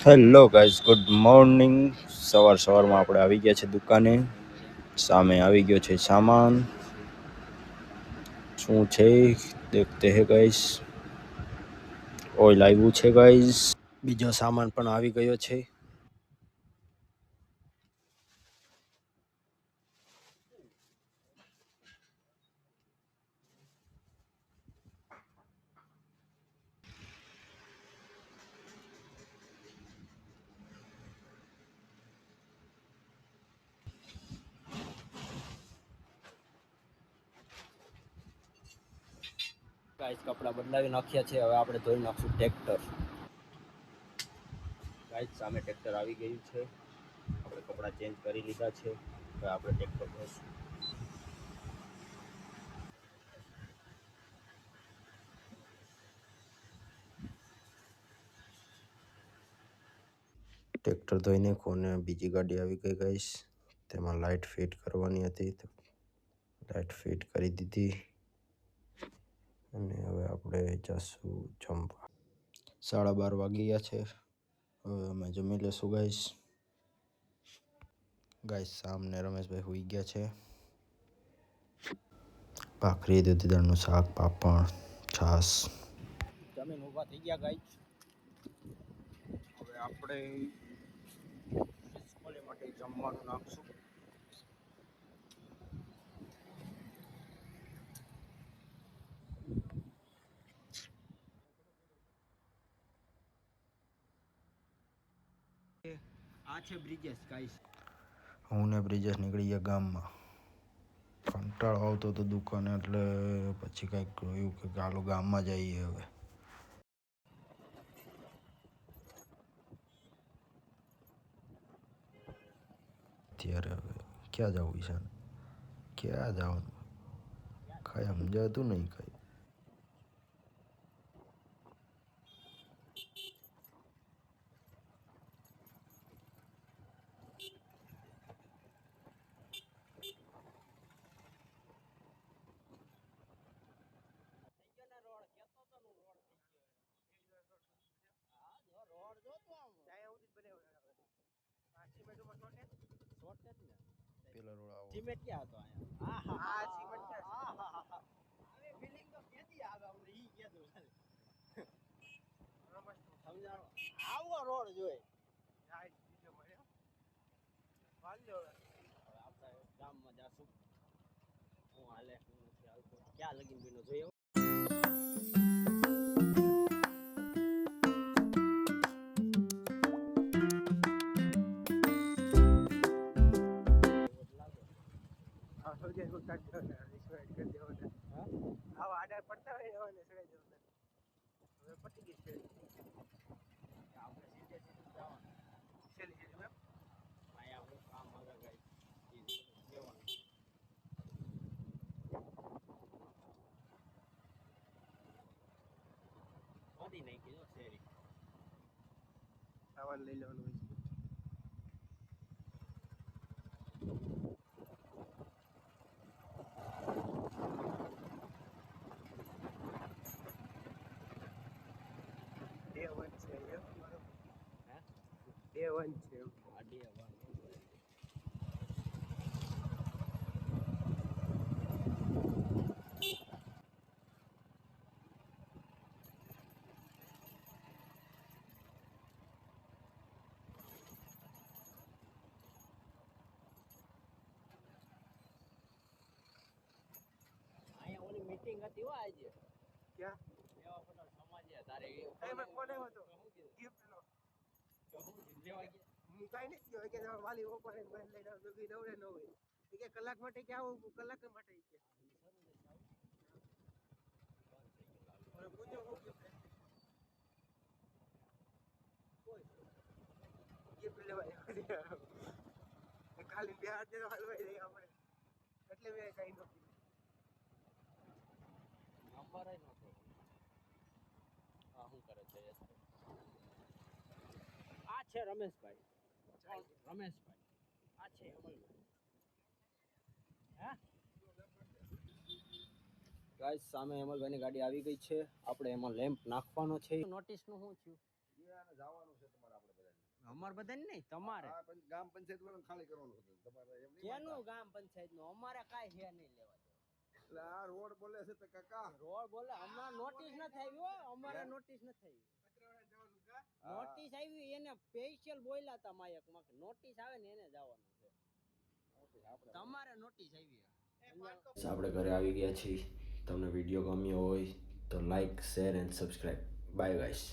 Hello guys, good morning. સવારમાં આપણે આવી ગયા છે દુકાને. સામે આવી ગયો છે સામાન. શું છે દેખતે હે ગાઈઝ. ઓઇલ આવ્યું છે ગાઈઝ. બીજો સામાન પણ આવી ગયો છે. ગાઈઝ, કપડાં બદલાવી નાખ્યા છે. હવે આપણે ધોઈ નાખશું ટ્રેક્ટર. ગાઈઝ, સામે ટ્રેક્ટર આવી ગયું છે. આપણે કપડાં ચેન્જ કરી લીધા છે. હવે આપણે ટ્રેક્ટર ધોઈશું. ટ્રેક્ટર ધોઈને કોને બીજી ગાડી આવી ગઈ ગાઈઝ. તેમાં લાઇટ ફિટ કરવાની હતી, લાઇટ ફિટ કરી દીધી. અને હવે આપણે જશું જમવા. 12:30 વાગી ગયા છે. હવે અમે જમી લેશું ગાઈઝ. સામને રમેશભાઈ હોઈ ગયા છે. ભાખરી, દૂધી દાળનું શાક, પાપડ, છાશ. જમીન ઊભા થઈ ગયા ગાઈઝ. હવે આપણે સ્કૂલે માટે જમવાનું નાખશું. આ છે બ્રિજેશ ગાઈસ. હું ને બ્રિજેશ નીકળી ગયા ગામમાં. કંટાળો આવતો હતો દુકાને, એટલે પછી કંઈક કહ્યું કે ચાલો ગામમાં જઈએ. હવે અત્યારે હવે ક્યાં જવું છે, ક્યાં જવાનું કઈ સમજાતું નહીં કઈ. પેલા રોડ આવો સિમેન્ટ ક્યાં હતો અહીંયા? આ સિમેન્ટ ક્યાં છે? હવે ફિલિંગ તો કેતી આવે અમને ઈ કેતું સમજાણો. આવો રોડ જોઈ ગાઈસ બીજો મળ્યો વાલ્યો. હવે આપણે ગામમાં જાશું. હું હાલે હું નથી હાલતો, ક્યાં લગીન બીનો જોયો. આડા પડતા હોય હવે પટી ગઈ આપણે સીધે સીધું જવાનું. અહીંયા હું કામ આગળ ગઈ જવાનું. મોદી નહીં કીધું શેરી સામાન લઈ લેવાનું હોય છે. Day 1 છે Day 1 છે. આ Day 1 અહીંયા ઓલી મીટિંગ હતી હો આજે. ક્યાં એવા બધા સમાજે તારે એમાં કોને હતો ગિફ્ટ નો લેવા ગયા. હું કાઈ નથી ગયો કે વાલી ઓપન લઈને આવજો કે નવરે ન હોય કે કલાક માટે કે આવું કલાક માટે કે ઓરે પૂછો કોઈ ગિફ્ટ લેવા ખાલી બે હાથ દેવા હલવાઈ રહી આપણે એટલે મેં કઈ નથી નંબર આય નતો. આ શું કરે છે? આ છે રમેશભાઈ. રમેશભાઈ આ છે અમલભાઈ. હે ગાઈસ, સામે અમલભાઈની ગાડી આવી ગઈ છે. આપણે એમાં લેમ્પ નાખવાનો છે. નોટિસ નું શું થયું? જવાનું છે તમારે આપણે બધાને અમાર બધાને નહીં તમારે આ ગામ પંચાયત વાળાને ખાલી કરવાનું હતું તમારે એમ નહીં કેનું ગામ પંચાયત નું અમારે કાંઈ હે નહીં લેવા દેવા એટલે આ રોડ બોલે છે તો કાકા રોડ બોલે હમણાં નોટિસ નથી આવી હો અમારે નોટિસ નથી આવી નોટિસ આવી એને સ્પેશિયલ બોલ્યા હતા માયકમાં કે નોટિસ આવે ને એને જવાનું છે તમારે નોટિસ આવી આપણે ઘરે આવી ગયા છીએ તમને વિડીયો ગમ્યો હોય તો like share and subscribe bye guys